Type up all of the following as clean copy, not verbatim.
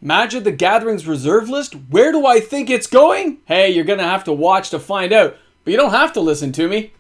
Magic the Gathering's reserve list? Where do I think it's going? Hey, you're gonna have to watch to find out, but you don't have to listen to me.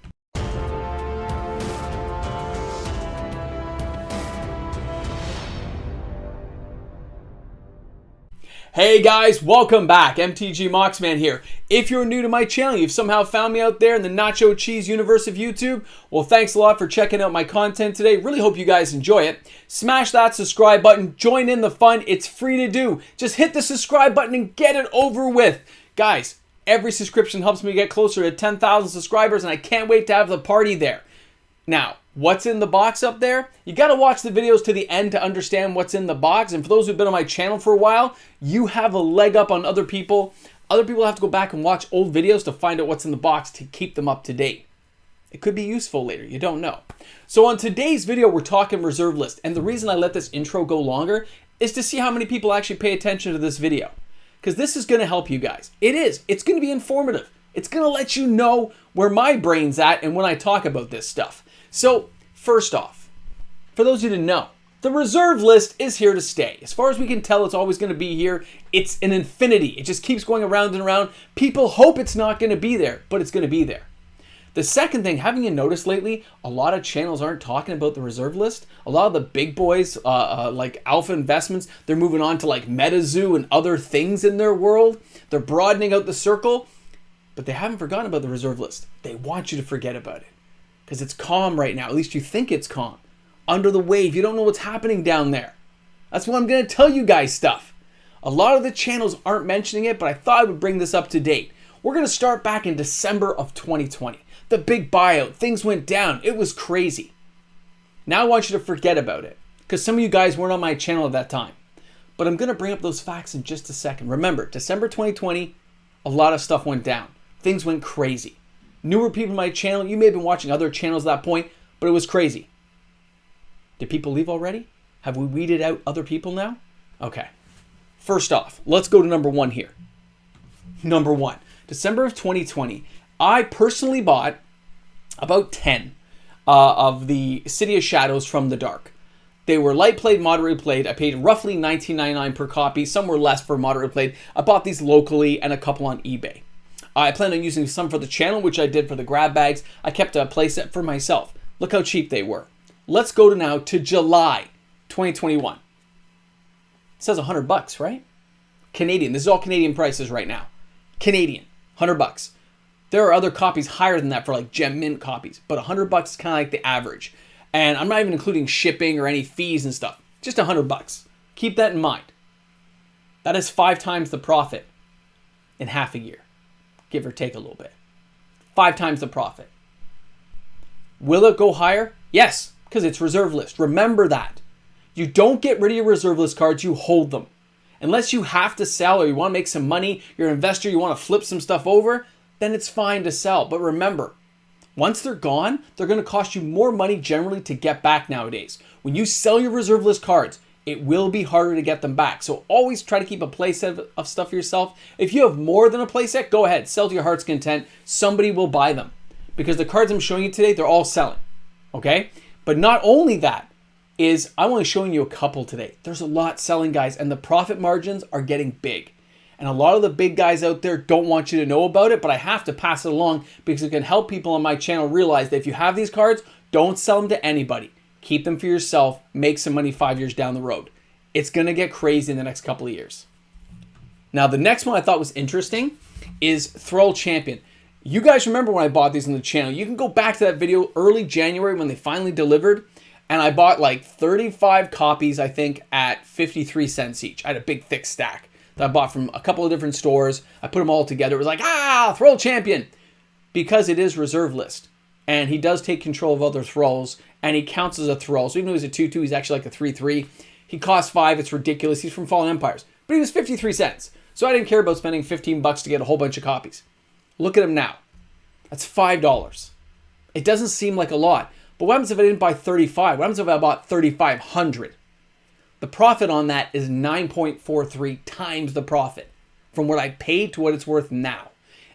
Hey guys, welcome back. MTG Moxman here. If you're new to my channel, you've somehow found me out there in the nacho cheese universe of YouTube, well, thanks a lot for checking out my content today. Really hope you guys enjoy it. Smash that subscribe button, join in the fun. It's free to do. Just hit the subscribe button and get it over with. Guys, every subscription helps me get closer to 10,000 subscribers, and I can't wait to have the party there. Now, what's in the box up there? You got to watch the videos to the end to understand what's in the box. And for those who've been on my channel for a while, you have a leg up on other people. Other people have to go back and watch old videos to find out what's in the box to keep them up to date. It could be useful later. You don't know. So on today's video, we're talking reserve list. And the reason I let this intro go longer is to see how many people actually pay attention to this video. Because this is going to help you guys. It is. It's going to be informative. It's going to let you know where my brain's at and when I talk about this stuff. So, first off, for those of you who didn't know, the reserve list is here to stay. As far as we can tell, it's always going to be here. It's an infinity. It just keeps going around and around. People hope it's not going to be there, but it's going to be there. The second thing, haven't you noticed lately, a lot of channels aren't talking about the reserve list? A lot of the big boys, like Alpha Investments, they're moving on to like MetaZoo and other things in their world. They're broadening out the circle, but they haven't forgotten about the reserve list. They want you to forget about it. Because it's calm right now. At least you think it's calm. Under the wave. You don't know what's happening down there. That's why I'm going to tell you guys stuff. A lot of the channels aren't mentioning it, but I thought I would bring this up to date. We're going to start back in December of 2020. The big buyout. Things went down. It was crazy. Now I want you to forget about it. Because some of you guys weren't on my channel at that time. But I'm going to bring up those facts in just a second. Remember, December 2020, a lot of stuff went down. Things went crazy. Newer people on my channel, you may have been watching other channels at that point, but it was crazy. Did people leave already? Have we weeded out other people now? Okay. First off, let's go to number one here. Number one, December of 2020, I personally bought about 10 of the City of Shadows from the Dark. They were light played, moderate played. I paid roughly $19.99 per copy. Some were less for moderate played. I bought these locally and a couple on eBay. I plan on using some for the channel, which I did for the grab bags. I kept a playset for myself. Look how cheap they were. Let's go now to July 2021. It says $100, right? Canadian. This is all Canadian prices right now. Canadian, $100. There are other copies higher than that for like Gem Mint copies, but $100 is kind of like the average. And I'm not even including shipping or any fees and stuff. Just $100. Keep that in mind. That is 5 times the profit in half a year. Give or take a little bit. 5 times the profit. Will it go higher? Yes, because it's reserve list. Remember that. You don't get rid of your reserve list cards, you hold them. Unless you have to sell or you want to make some money, you're an investor, you want to flip some stuff over, then it's fine to sell. But remember, once they're gone, they're going to cost you more money generally to get back nowadays. When you sell your reserve list cards, it will be harder to get them back. So always try to keep a playset of stuff for yourself. If you have more than a playset, go ahead. Sell to your heart's content. Somebody will buy them. Because the cards I'm showing you today, they're all selling. Okay? But not only that, is I'm only showing you a couple today. There's a lot selling, guys. And the profit margins are getting big. And a lot of the big guys out there don't want you to know about it. But I have to pass it along because it can help people on my channel realize that if you have these cards, don't sell them to anybody. Keep them for yourself. Make some money 5 years down the road. It's going to get crazy in the next couple of years. Now, the next one I thought was interesting is Thrall Champion. You guys remember when I bought these on the channel. You can go back to that video early January when they finally delivered. And I bought like 35 copies, I think, at 53 cents each. I had a big, thick stack that I bought from a couple of different stores. I put them all together. It was like, Thrall Champion. Because it is reserve list. And he does take control of other thralls. And he counts as a thrall. So even though he's a 2-2, he's actually like a 3-3. He costs 5. It's ridiculous. He's from Fallen Empires. But he was 53 cents. So I didn't care about spending $15 to get a whole bunch of copies. Look at him now. That's $5. It doesn't seem like a lot. But what happens if I didn't buy 35? What happens if I bought 3,500? The profit on that is 9.43 times the profit from what I paid to what it's worth now.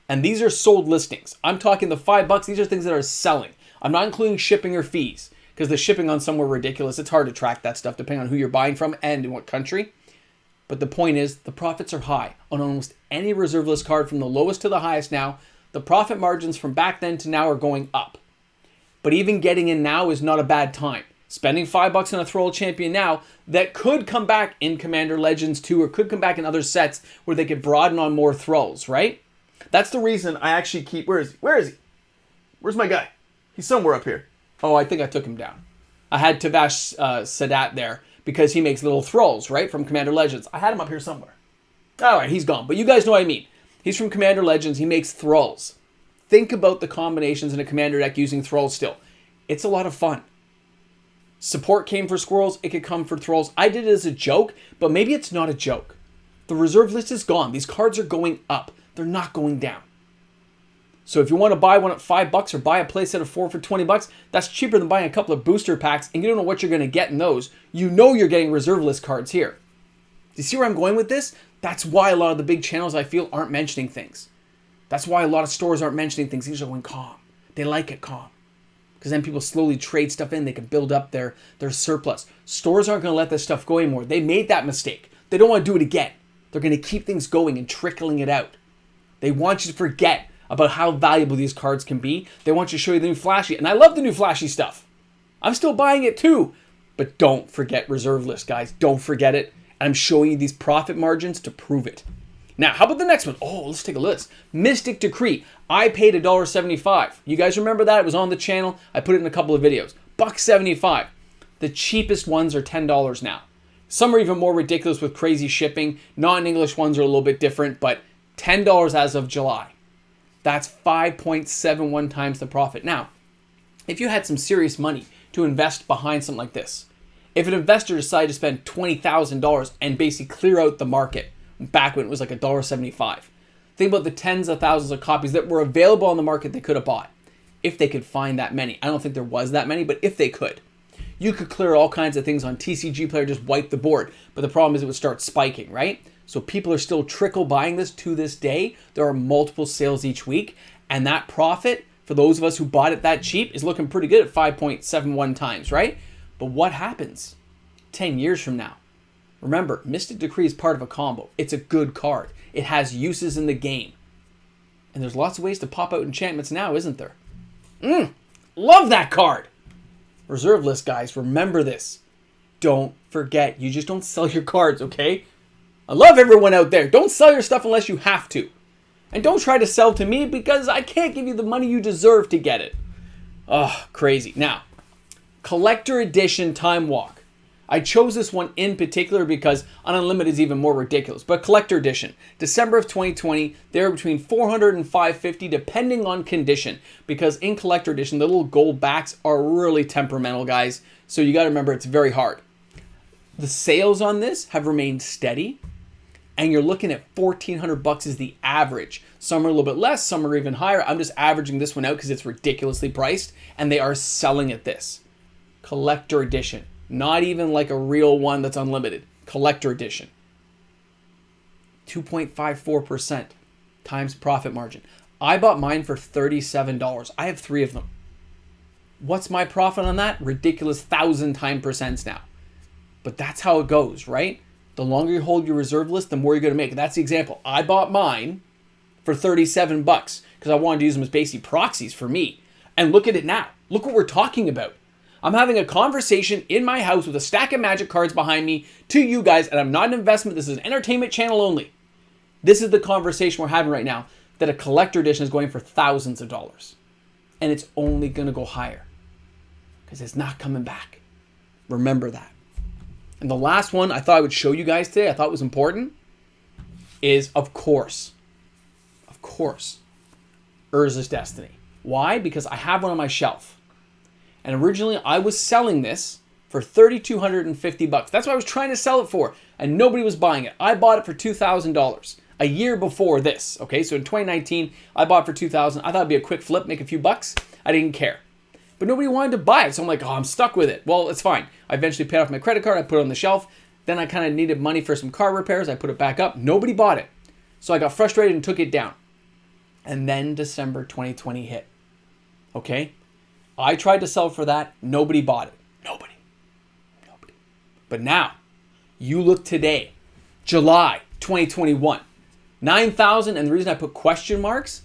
And these are sold listings. I'm talking the $5. These are things that are selling. I'm not including shipping or fees because the shipping on some were ridiculous. It's hard to track that stuff depending on who you're buying from and in what country. But the point is, the profits are high on almost any reserve list card from the lowest to the highest now. The profit margins from back then to now are going up. But even getting in now is not a bad time. Spending $5 on a Thrall Champion now that could come back in Commander Legends 2 or could come back in other sets where they could broaden on more Thralls, right? That's the reason I actually keep... Where is he? Where is he? Where's my guy? He's somewhere up here. Oh, I think I took him down. I had Tavash Sadat there because he makes little Thralls, right, from Commander Legends. I had him up here somewhere. All right, he's gone. But you guys know what I mean. He's from Commander Legends. He makes Thralls. Think about the combinations in a Commander deck using Thralls still. It's a lot of fun. Support came for Squirrels. It could come for Thralls. I did it as a joke, but maybe it's not a joke. The reserve list is gone. These cards are going up. They're not going down. So if you want to buy one at $5 or buy a playset of 4 for $20, that's cheaper than buying a couple of booster packs and you don't know what you're going to get in those. You know you're getting reserve list cards here. Do you see where I'm going with this? That's why a lot of the big channels I feel aren't mentioning things. That's why a lot of stores aren't mentioning things. These are going calm. They like it calm. Because then people slowly trade stuff in. They can build up their surplus. Stores aren't going to let this stuff go anymore. They made that mistake. They don't want to do it again. They're going to keep things going and trickling it out. They want you to forget about how valuable these cards can be. They want you to show you the new flashy. And I love the new flashy stuff. I'm still buying it too. But don't forget reserve list, guys. Don't forget it. And I'm showing you these profit margins to prove it. Now, how about the next one? Oh, let's take a list. Mystic Decree. I paid $1.75. You guys remember that? It was on the channel. I put it in a couple of videos. $1.75. The cheapest ones are $10 now. Some are even more ridiculous with crazy shipping. Non-English ones are a little bit different, but $10 as of July. That's 5.71 times the profit. Now, if you had some serious money to invest behind something like this, if an investor decided to spend $20,000 and basically clear out the market back when it was like $1.75, think about the tens of thousands of copies that were available on the market they could have bought. If they could find that many. I don't think there was that many, but if they could. You could clear all kinds of things on TCG Player, just wipe the board. But the problem is it would start spiking, right? So people are still trickle buying this to this day. There are multiple sales each week. And that profit, for those of us who bought it that cheap, is looking pretty good at 5.71 times, right? But what happens 10 years from now? Remember, Mystic Decree is part of a combo. It's a good card. It has uses in the game. And there's lots of ways to pop out enchantments now, isn't there? Love that card! Reserve list, guys, remember this. Don't forget, you just don't sell your cards, okay? I love everyone out there. Don't sell your stuff unless you have to. And don't try to sell to me because I can't give you the money you deserve to get it. Oh, crazy. Now, Collector Edition Time Walk. I chose this one in particular because Unlimited is even more ridiculous. But Collector Edition, December of 2020, they're between $400 and $550 depending on condition. Because in Collector Edition, the little gold backs are really temperamental, guys. So you got to remember it's very hard. The sales on this have remained steady. And you're looking at $1,400 is the average. Some are a little bit less, some are even higher. I'm just averaging this one out because it's ridiculously priced. And they are selling at this. Collector Edition. Not even like a real one that's unlimited. Collector Edition. 2.54% times profit margin. I bought mine for $37. I have 3 of them. What's my profit on that? Ridiculous 1,000 times percents now. But that's how it goes, right? The longer you hold your reserve list, the more you're going to make. That's the example. I bought mine for $37 because I wanted to use them as basically proxies for me. And look at it now. Look what we're talking about. I'm having a conversation in my house with a stack of Magic cards behind me to you guys, and I'm not an investment. This is an entertainment channel only. This is the conversation we're having right now, that a Collector Edition is going for thousands of dollars. And it's only going to go higher because it's not coming back. Remember that. And the last one I thought I would show you guys today, I thought was important, is, of course, Urza's Destiny. Why? Because I have one on my shelf. And originally I was selling this for $3,250. That's what I was trying to sell it for. And nobody was buying it. I bought it for $2,000 a year before this. Okay, so in 2019, I bought it for $2,000. I thought it'd be a quick flip, make a few bucks. I didn't care. But nobody wanted to buy it. So I'm like, oh, I'm stuck with it. Well, it's fine. I eventually paid off my credit card. I put it on the shelf. Then I kind of needed money for some car repairs. I put it back up. Nobody bought it. So I got frustrated and took it down. And then December 2020 hit. Okay? I tried to sell for that. Nobody bought it. Nobody. But now, you look today. July 2021. 9,000, and the reason I put question marks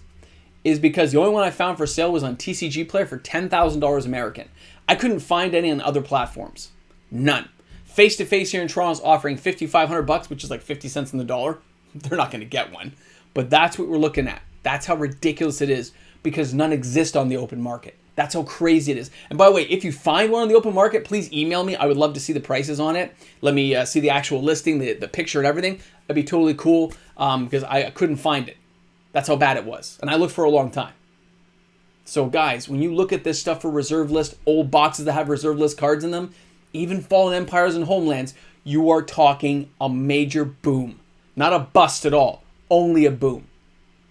is because the only one I found for sale was on TCG Player for $10,000 American. I couldn't find any on other platforms. None. Face to Face here in Toronto is offering $5,500, which is like 50 cents on the dollar. They're not going to get one. But that's what we're looking at. That's how ridiculous it is, because none exist on the open market. That's how crazy it is. And by the way, if you find one on the open market, please email me. I would love to see the prices on it. Let me see the actual listing, the picture and everything. That'd be totally cool, because I couldn't find it. That's how bad it was. And I looked for a long time. So guys, when you look at this stuff for reserve list, old boxes that have reserve list cards in them, even Fallen Empires and Homelands, you are talking a major boom. Not a bust at all. Only a boom.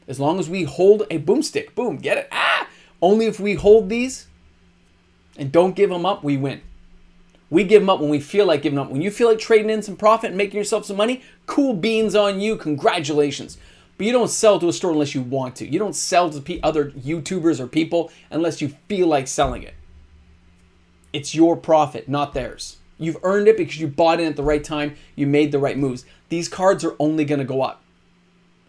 As long as we hold a boomstick. Boom, get it? Ah! Only if we hold these and don't give them up, we win. We give them up when we feel like giving up. When you feel like trading in some profit and making yourself some money, cool beans on you. Congratulations. But you don't sell to a store unless you want to. You don't sell to other YouTubers or people unless you feel like selling it. It's your profit, not theirs. You've earned it because you bought in at the right time. You made the right moves. These cards are only going to go up.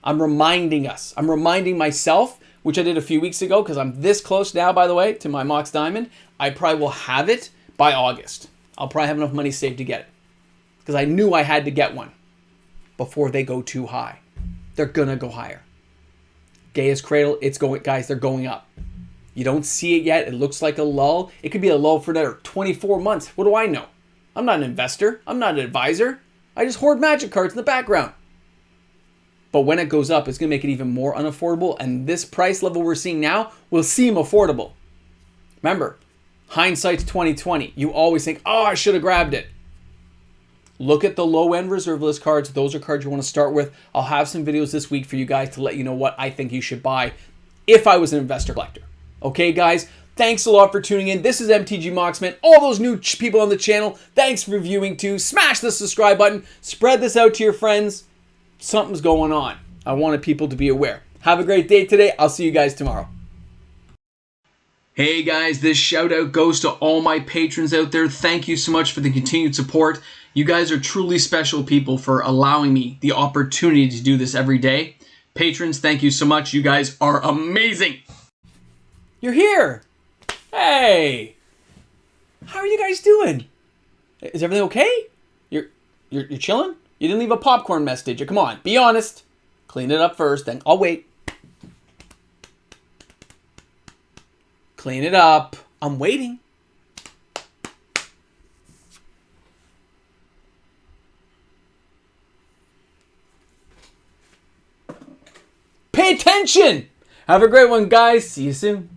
I'm reminding us. I'm reminding myself, which I did a few weeks ago, because I'm this close now, by the way, to my Mox Diamond. I probably will have it by August. I'll probably have enough money saved to get it, because I knew I had to get one before they go too high. They're going to go higher. Gaia's Cradle, it's going, guys, they're going up. You don't see it yet. It looks like a lull. It could be a lull for another 24 months. What do I know? I'm not an investor. I'm not an advisor. I just hoard Magic cards in the background. But when it goes up, it's going to make it even more unaffordable. And this price level we're seeing now will seem affordable. Remember, hindsight's 2020. You always think, oh, I should have grabbed it. Look at the low-end reserve list cards. Those are cards you want to start with. I'll have some videos this week for you guys to let you know what I think you should buy if I was an investor collector. Okay, guys? Thanks a lot for tuning in. This is MTG Moxman. All those new people on the channel, thanks for viewing too. Smash the subscribe button. Spread this out to your friends. Something's going on. I wanted people to be aware. Have a great day today. I'll see you guys tomorrow. Hey guys, this shout out goes to all my patrons out there. Thank you so much for the continued support. You guys are truly special people for allowing me the opportunity to do this every day. Patrons, thank you so much. You guys are amazing. You're here. Hey. How are you guys doing? Is everything okay? You're chilling? You didn't leave a popcorn mess, did you? Come on, be honest. Clean it up first, then I'll wait. Clean it up. I'm waiting. Pay attention. Have a great one, guys. See you soon.